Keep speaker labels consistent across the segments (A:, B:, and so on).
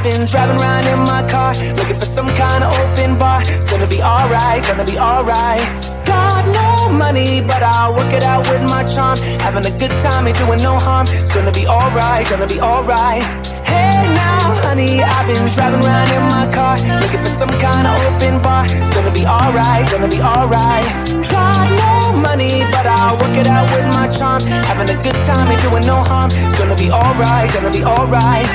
A: I've been driving around in my car, looking for some kind of open bar. It's gonna be alright, gonna be alright. Got no money, but I'll work it out with my charm. Having a good time, ain't doing no harm. It's gonna be alright, gonna be alright. Hey now, honey, I've been driving around in my car, looking for some kind of open bar. It's gonna be alright, gonna be alright. Got no money, but I'll work it out with my charm. Having a good time, ain't doing no harm. It's gonna be alright, gonna be alright.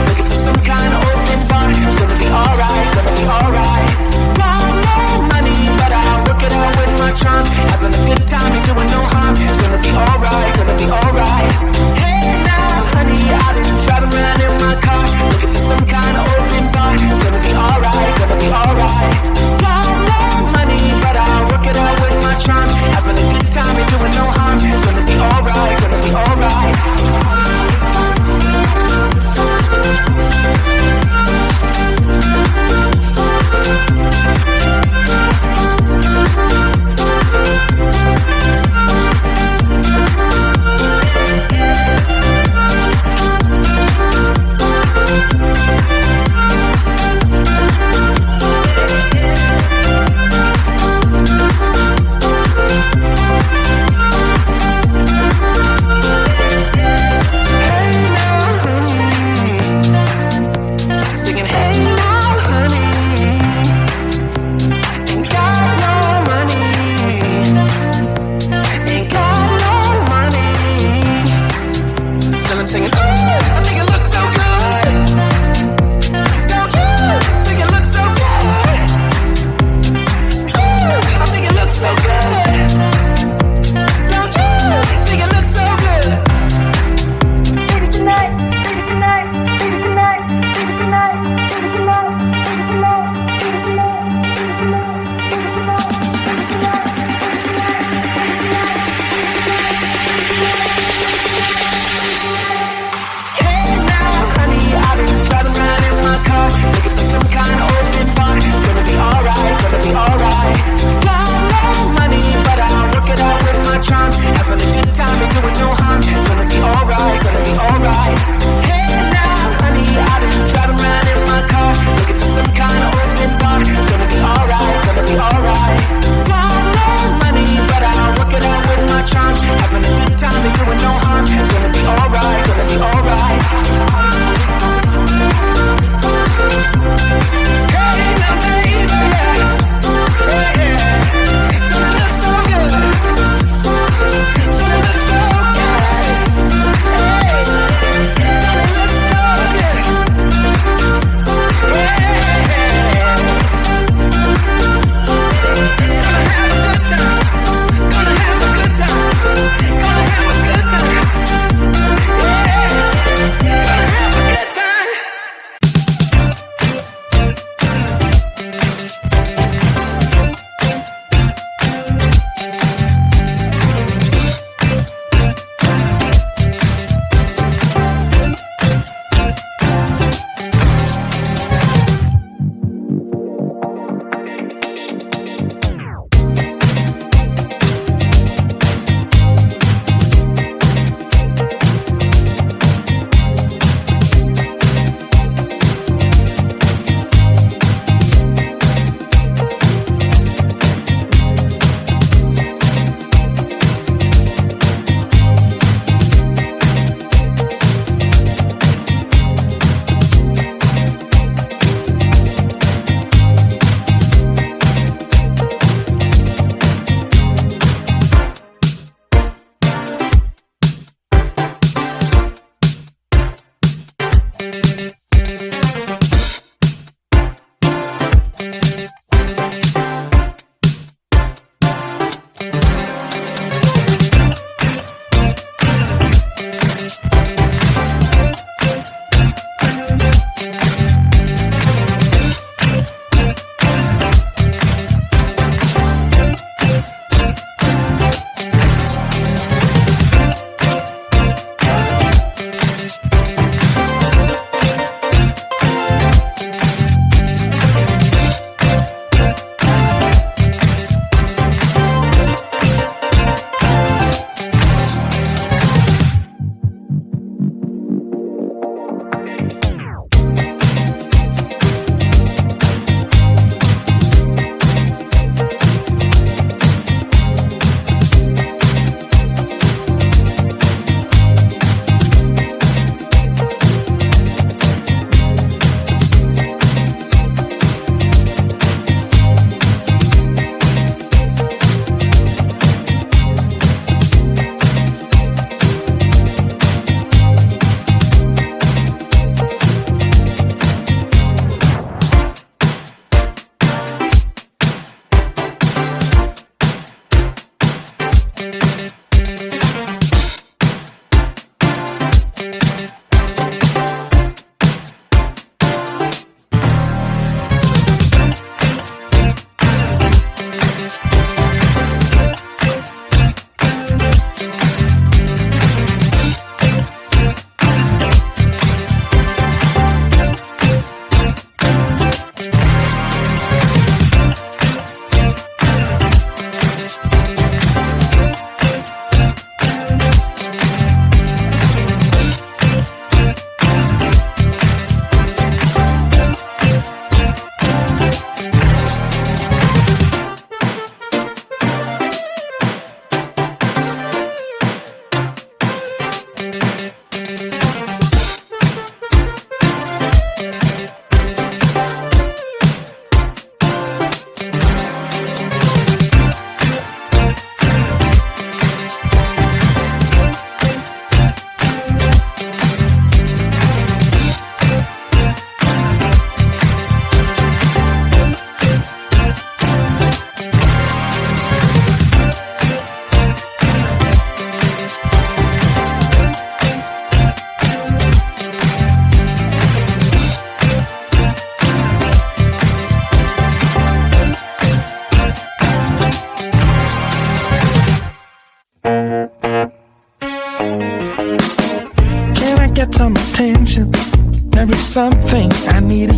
A: Looking for some kind of open bar. It's gonna be alright, gonna be alright. Got no money, but I'll work it out with my charm. Having a good time, ain't doing no harm. It's gonna be alright, gonna be alright. Hey now,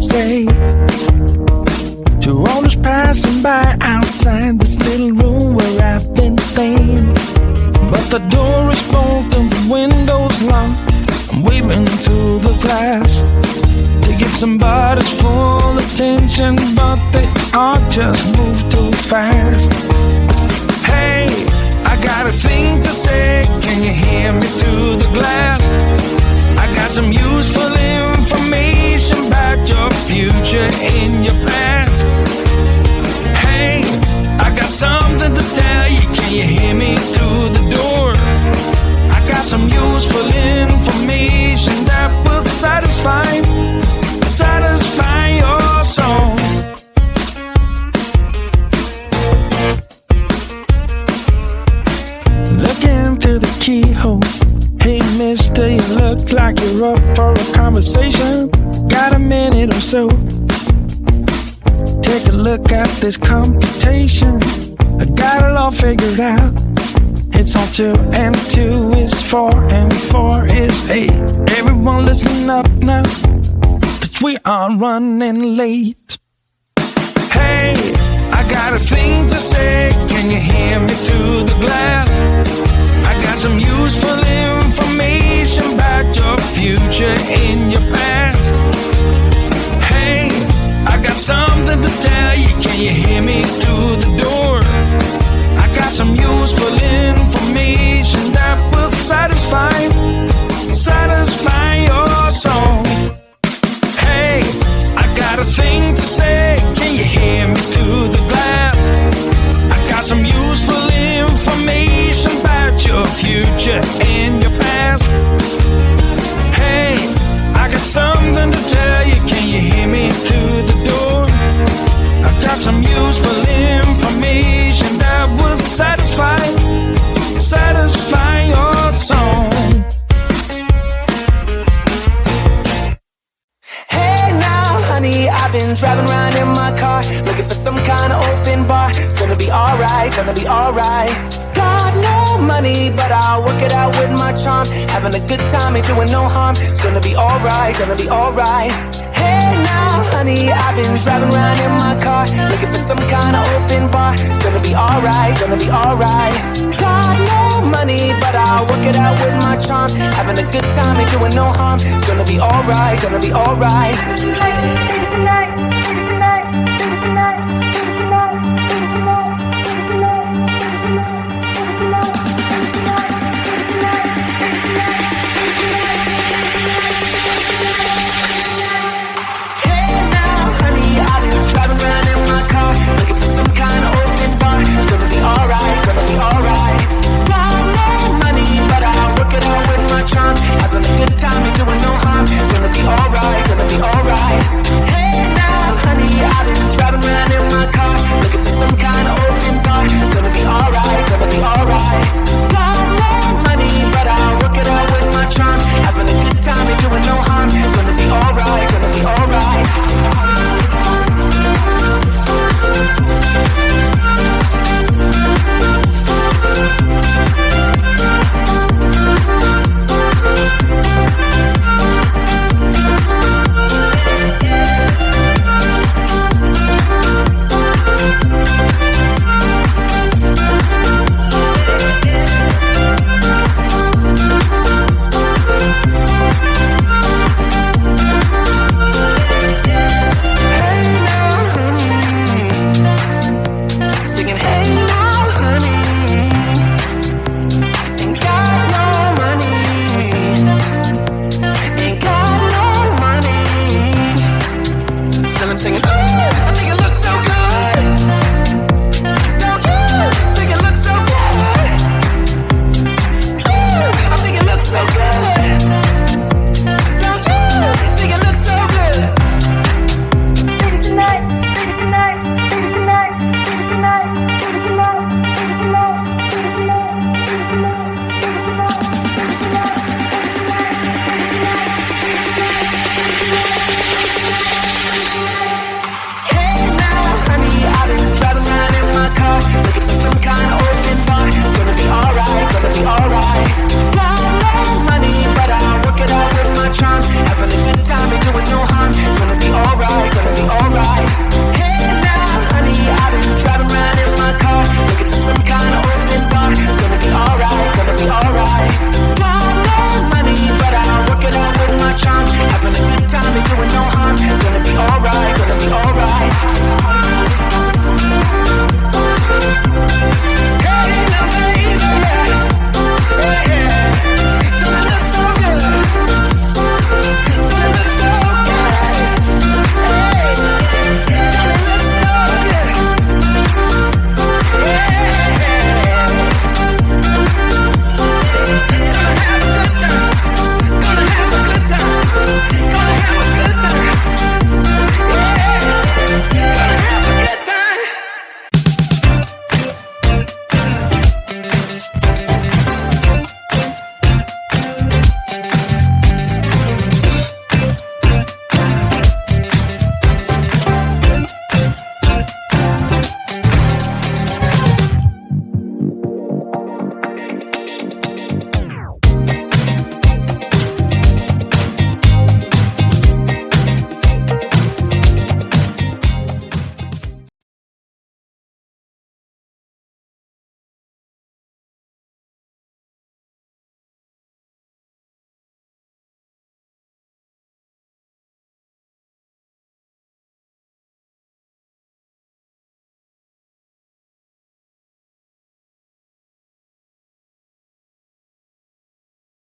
A: say to all those passing by outside this little room where I've been staying. But the door is broken, the window's locked. I'm waving through the glass to give somebody's full attention, but they all just move too fast. Hey, I got a thing to say, can you hear me through the glass? I got some useful information about your future and your past. Hey, I got something to tell you, can you hear me through the door? I got some useful information that will satisfy your soul. Looking through the keyhole. Hey mister, you look like you're up for a conversation. Got a minute or so? Take a look at this computation. I got it all figured out. It's all 2 and 2 is 4 and 4 is 8. Everyone listen up now, 'cause we are running late. Hey, I got a thing to say, can you hear me through the glass? I got some useful information about your future and your past. Hey, I got something to tell you, can you hear me through the door? I got some useful information that will satisfy your soul. Hey, I got a thing to say, can you hear me through the glass? I got some useful information about your future and your past. Hey, I got something to tell you, can you hear me through the door? I got some useful information that will satisfy your soul. Hey now, honey, I've been driving around in my car, looking for some kind of open bar. It's gonna be alright, gonna be alright. Got no money, but I'll work it out with my charm. Having a good time, ain't doing no harm. It's gonna be alright, gonna be alright. Hey now, honey, I've been driving around in my car, looking for some kind of open bar. It's gonna be alright, gonna be alright. Got no money, but I'll work it out with my charm. Having a good time, ain't doing no harm. It's gonna be alright, gonna be alright.